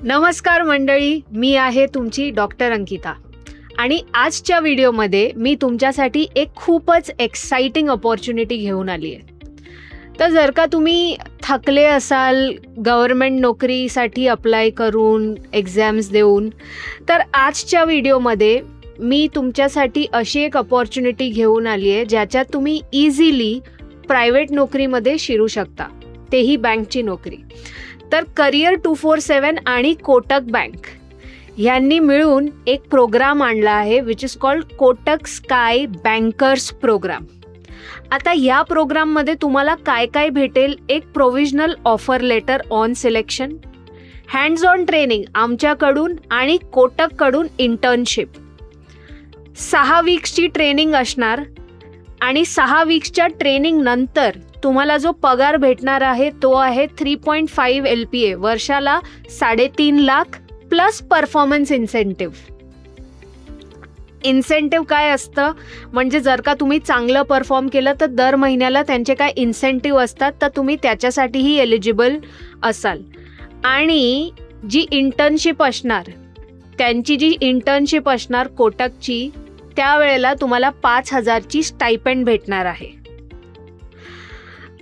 नमस्कार मंडळी, मी आहे तुमची डॉक्टर अंकिता आणि आजच्या व्हिडिओमध्ये मी तुमच्यासाठी एक खूपच एक्साइटिंग अपॉर्च्युनिटी घेऊन आली आहे. तर जर का तुम्ही थकले असाल गव्हर्नमेंट नोकरीसाठी अप्लाय करून एक्झाम्स देऊन, तर आजच्या व्हिडिओमध्ये मी तुमच्यासाठी अशी एक अपॉर्च्युनिटी घेऊन आली आहे ज्याच्यात तुम्ही इझिली प्रायव्हेट नोकरीमध्ये शिरू शकता, तेही बँकची नोकरी. तर करिअर 247 आणि कोटक बँक यांनी मिळून एक प्रोग्राम आणला आहे which is called Kotak sky bankers program. आता या प्रोग्राममध्ये तुम्हाला काय काय भेटेल? एक provisional offer letter on selection, hands on training आमच्याकडून आणि कोटककडून इंटर्नशिप, 6 वीक्सची ट्रेनिंग असणार आणि 6 वीक्सच्या ट्रेनिंग नंतर तुम्हाला जो पगार भेटणार आहे तो आहे 3.5 LPA, वर्षाला 3.5 lakh plus performance incentive. Incentive काय असतं म्हणजे जर का तुम्ही चांगलं परफॉर्म केलं तर दर महिन्याला त्यांचे काय इन्सेंटिव्ह असतात, तर तुम्ही त्याच्यासाठीही एलिजिबल असाल. आणि जी इंटर्नशिप असणार, त्यांची जी इंटर्नशिप असणार कोटकची, त्यावेळेला तुम्हाला 5,000ची स्टायपेंड भेटणार आहे.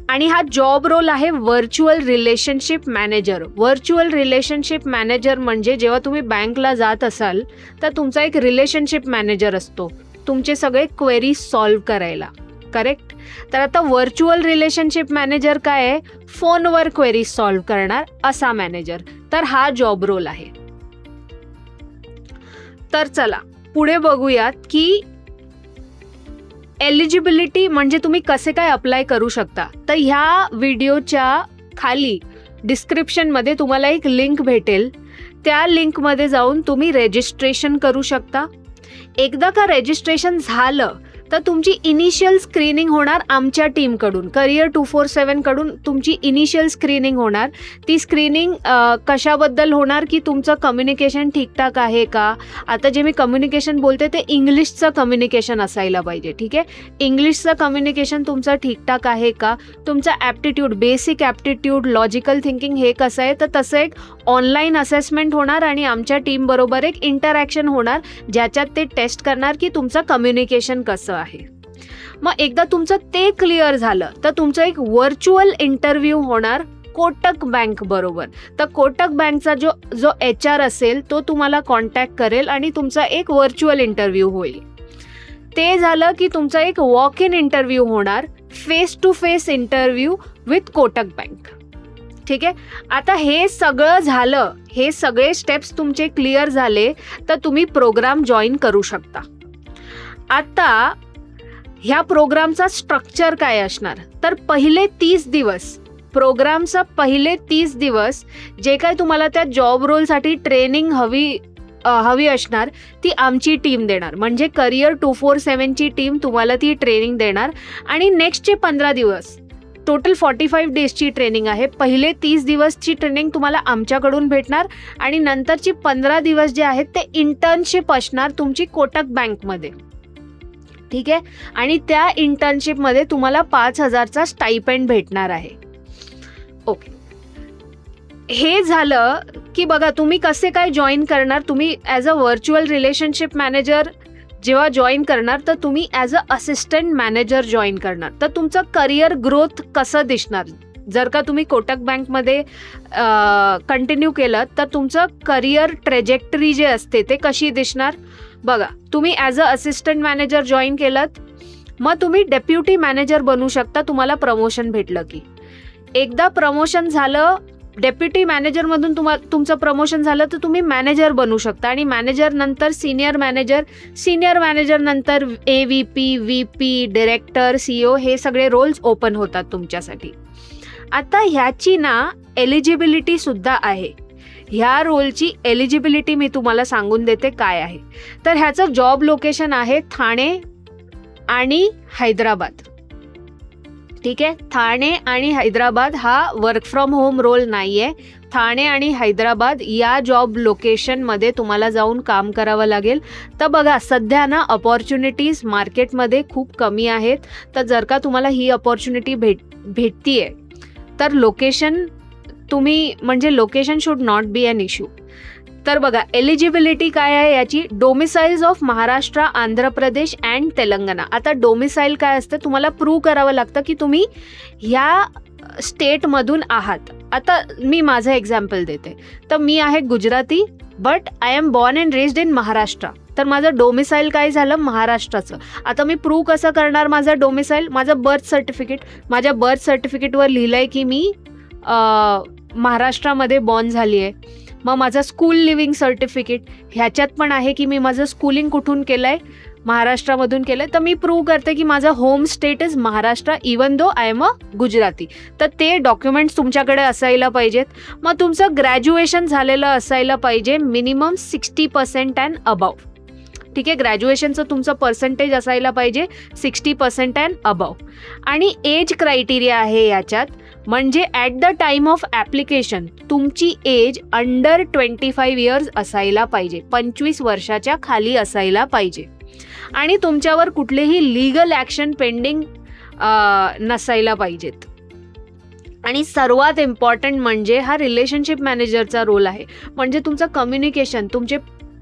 आणि हा जॉब रोल आहे virtual relationship manager. Virtual relationship manager म्हणजे जेव्हा तुम्ही बँकला जात असाल तर तुमचा एक रिलेशनशिप मॅनेजर असतो तुमचे सगळे क्वेरी सॉल्व्ह करायला, करेक्ट? तर आता व्हर्च्युअल रिलेशनशिप मॅनेजर काय आहे? फोनवर क्वेरी सॉल्व्ह करणार असा मॅनेजर. तर हा जॉब रोल आहे. तर चला पुढे बघूयात की एलिजिबिलिटी म्हणजे तुम्ही कसे काय अप्लाय करू शकता. तर ह्या व्हिडिओच्या खाली डिस्क्रिप्शनमध्ये तुम्हाला एक लिंक भेटेल, त्या लिंकमध्ये जाऊन तुम्ही रजिस्ट्रेशन करू शकता. एकदा का रजिस्ट्रेशन झालं तर तुमची इनिशियल स्क्रीनिंग होणार आमच्या टीमकडून, करिअर 247 कडून तुमची इनिशियल स्क्रीनिंग होणार. ती स्क्रीनिंग कशाबद्दल होणार की तुमचं कम्युनिकेशन ठीकठाक आहे का. आता जे मी कम्युनिकेशन बोलते ते इंग्लिशचं कम्युनिकेशन असायला पाहिजे, ठीक आहे? इंग्लिशचं कम्युनिकेशन तुमचं ठीकठाक आहे का, तुमचं aptitude, basic aptitude, logical thinking हे कसं आहे. तर तसं एक ऑनलाईन असेसमेंट होणार आणि आमच्या टीमबरोबर एक इंटरॅक्शन होणार ज्याच्यात ते टेस्ट करणार की तुमचं कम्युनिकेशन कसं आहे. मग एकदा तुमचं ते क्लिअर झालं तर तुमचं एक व्हर्च्युअल इंटरव्ह्यू होणार कोटक बँक बरोबर. तर कोटक बँकचा जो HR असेल तो तुम्हाला कॉन्टॅक्ट करेल आणि तुमचा एक व्हर्च्युअल इंटरव्ह्यू होईल. ते झालं की तुमचा एक वॉक इन इंटरव्ह्यू होणार, face to face interview with Kotak bank, ठीक आहे? आता हे सगळं झालं, हे सगळे स्टेप्स तुमचे क्लिअर झाले तर तुम्ही प्रोग्राम जॉईन करू शकता. आता ह्या प्रोग्रामचा स्ट्रक्चर काय असणार? तर पहिले 30 दिवस, प्रोग्रामचा पहिले 30 दिवस जे काय तुम्हाला त्या जॉब रोलसाठी ट्रेनिंग हवी असणार ती आमची टीम देणार. म्हणजे करिअर 247ची टीम तुम्हाला ती ट्रेनिंग देणार. आणि नेक्स्टचे 15 दिवस, टोटल 45 डेजची ट्रेनिंग आहे. पहिले 30 दिवसची ट्रेनिंग तुम्हाला आमच्याकडून भेटणार आणि नंतरची 15 दिवस जे आहेत ते इंटर्नशिप असणार तुमची कोटक बँकमध्ये, ठीक आहे? आणि त्या इंटर्नशिपमध्ये तुम्हाला 5,000चा स्टायपेंड भेटणार आहे. ओके, हे झालं की बघा तुम्ही कसे काय जॉईन करणार. तुम्ही as a virtual relationship manager जेव्हा जॉईन करणार तर तुम्ही as a assistant manager join करणार. तर तुमचं करिअर ग्रोथ कसं दिसणार? जर का तुम्ही कोटक बँकमध्ये कंटिन्यू केलं तर तुमचं करिअर ट्रेजेक्टरी जे असते ते कशी दिसणार बघा. तुम्ही as a assistant manager join केलं मग तुम्ही डेप्युटी मॅनेजर बनू शकता तुम्हाला प्रमोशन भेटलं की. एकदा प्रमोशन झालं, डेप्युटी मॅनेजरमधून तुमचं प्रमोशन झालं तर तुम्ही मॅनेजर बनू शकता आणि मॅनेजर नंतर सिनियर मॅनेजर नंतर AVP, VP, डिरेक्टर, CEO हे सगळे रोल्स ओपन होतात तुमच्यासाठी. आता ह्याची ना एलिजिबिलिटी सुद्धा आहे. ह्या रोलची एलिजिबिलिटी मी तुम्हाला सांगून देते काय आहे. तर ह्याचं जॉब लोकेशन आहे ठाणे आणि हैदराबाद, ठीक आहे? ठाणे आणि हैदराबाद हा वर्क फ्रॉम होम रोल नाही आहे. ठाणे आणि हैदराबाद या जॉब लोकेशनमध्ये तुम्हाला जाऊन काम करावं लागेल. तर बघा सध्या ना अपॉर्च्युनिटीज मार्केटमध्ये खूप कमी आहेत. तर जर का तुम्हाला ही अपॉर्च्युनिटी भेटतीये तर लोकेशन तुम्ही म्हणजे location should not be an issue. तर बघा एलिजिबिलिटी काय आहे याची. Domiciles of Maharashtra, Andhra Pradesh and Telangana. आता डोमिसाईल काय असतं, तुम्हाला प्रूव्ह करावं लागतं की तुम्ही ह्या स्टेटमधून आहात. आता मी माझं एक्झाम्पल देते. तर मी आहे Gujarati but I am born and raised in Maharashtra. तर माझं डोमिसाईल काय झालं, महाराष्ट्राचं. आता मी प्रूव्ह कसं करणार माझं डोमिसाईल. माझं बर्थ सर्टिफिकेट, माझ्या बर्थ सर्टिफिकेटवर लिहिलं आहे की मी महाराष्ट्रामध्ये बॉर्न झाली आहे. मग माझं स्कूल लिव्हिंग सर्टिफिकेट ह्याच्यात पण आहे की मी माझं स्कूलिंग कुठून केलं आहे, महाराष्ट्रामधून केलं आहे. तर मी प्रूव्ह करते की माझं home state is Maharashtra even though I am a Gujarati. तर ते डॉक्युमेंट्स तुमच्याकडे असायला पाहिजेत. मग तुमचं ग्रॅज्युएशन झालेलं असायला पाहिजे मिनिमम 60% अँड अबाव. ठीक आहे, ग्रॅज्युएशनचं तुमचं पर्सेंटेज असायला पाहिजे 60% अँड अबाव. आणि एज क्रायटेरिया आहे याच्यात, म्हणजे at the time of application तुमची एज अंडर 25 इयर्स असायला पाहिजे, 25 वर्षाच्या खाली असायला पाहिजे. आणि तुमच्यावर कुठलेही लीगल ॲक्शन पेंडिंग नसायला पाहिजेत. आणि सर्वात इम्पॉर्टंट म्हणजे हा रिलेशनशिप मॅनेजरचा रोल आहे. म्हणजे तुमचं कम्युनिकेशन, तुमचे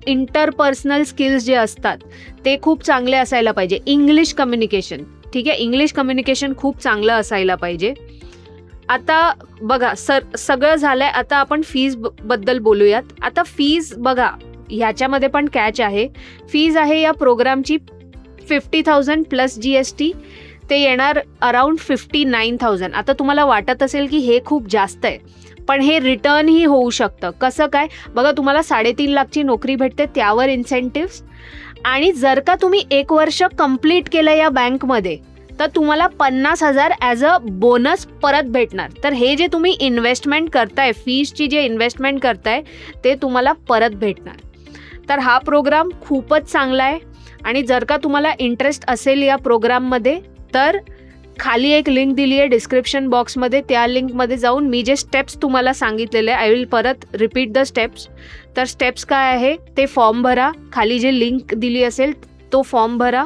इंटरपर्सनल स्किल्स जे असतात ते खूप चांगले असायला पाहिजे. इंग्लिश कम्युनिकेशन, ठीक आहे, इंग्लिश कम्युनिकेशन खूप चांगलं असायला पाहिजे. आता बघा सगळं झालंय. आता आपण फीज बद्दल बोलूयात. आता फीज बघा, ह्याच्यामध्ये पण कॅच आहे. फीज आहे या प्रोग्रामची 50,000 प्लस GST. ते येणार अराउंड 59,000. आता तुम्हाला वाटत असेल की हे खूप जास्त आहे, पण हे रिटर्नही होऊ शकतं. कसं काय बघा, तुम्हाला 3.5 लाखची नोकरी भेटते, त्यावर इन्सेंटिव्स. आणि जर का तुम्ही 1 वर्ष कंप्लीट केलं या बँकमध्ये तर तुम्हाला 50,000 ॲज अ बोनस परत भेटणार. तर हे जे तुम्ही इन्व्हेस्टमेंट करताय, फीजची जे इन्व्हेस्टमेंट करताय ते तुम्हाला परत भेटणार. तर हा प्रोग्राम खूपच चांगला आहे. आणि जर का तुम्हाला इंटरेस्ट असेल या प्रोग्राममध्ये तर खाली एक लिंक दिली आहे डिस्क्रिप्शन बॉक्समध्ये. त्या लिंकमध्ये जाऊन मी जे स्टेप्स तुम्हाला सांगितलेले आय विल परत रिपीट द स्टेप्स. तर स्टेप्स काय आहे ते फॉर्म भरा. खाली जे लिंक दिली असेल तो फॉर्म भरा.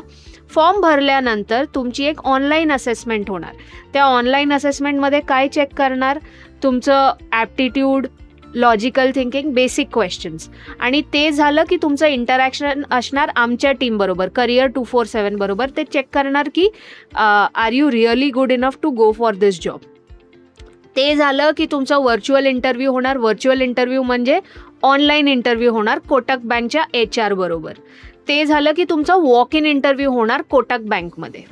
फॉर्म भरल्यानंतर तुमची एक ऑनलाईन असेसमेंट होणार. त्या ऑनलाईन असेसमेंटमध्ये काय चेक करणार, तुमचं aptitude, logical thinking, basic questions. आणि ते झालं की तुमचं इंटरॅक्शन असणार आमच्या टीमबरोबर, करिअर 247 बरोबर. ते चेक करणार की are you really good enough to go for this job. ते झालं की तुमचा व्हर्च्युअल इंटरव्ह्यू होणार. व्हर्च्युअल इंटरव्ह्यू म्हणजे ऑनलाईन इंटरव्ह्यू होणार कोटक बँकच्या HR बरोबर. ते झालं की तुमचा वॉक इन इंटरव्ह्यू होणार कोटक बँकमध्ये.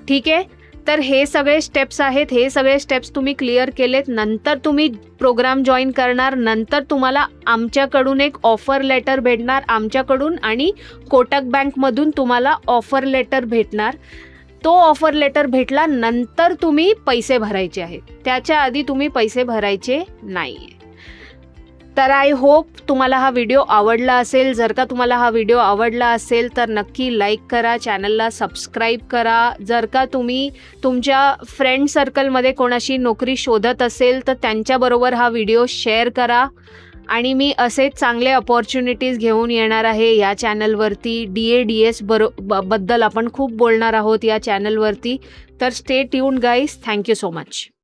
ठीक आहे, तर हे सगळे स्टेप्स आहेत. हे सगळे स्टेप्स तुम्ही क्लिअर केलेत, नंतर तुम्ही प्रोग्राम जॉईन करणार. नंतर तुम्हाला आमच्याकडून एक ऑफर लेटर भेटणार आमच्याकडून, आणि कोटक बँकमधून तुम्हाला ऑफर लेटर भेटणार. तो ऑफर लेटर भेटला नंतर तुम्ही पैसे भरायचे आहेत, त्याच्या आधी तुम्ही पैसे भरायचे नाही. तर आय होप तुम्हाला हा व्हिडिओ आवडला असेल. जर का तुम्हाला हा व्हिडिओ आवडला असेल तर नक्की लाईक करा, चॅनलला सबस्क्राईब करा. जर का तुम्ही तुमच्या फ्रेंड सर्कलमध्ये कोणाशी नोकरी शोधत असेल तर त्यांच्याबरोबर हा व्हिडिओ शेअर करा. आणि मी असेच चांगले अपॉर्च्युनिटीज घेऊन येणार आहे या चॅनलवरती. DADS बद्दल आपण खूप बोलणार आहोत या चॅनलवरती. तर stay tuned guys. Thank you so much.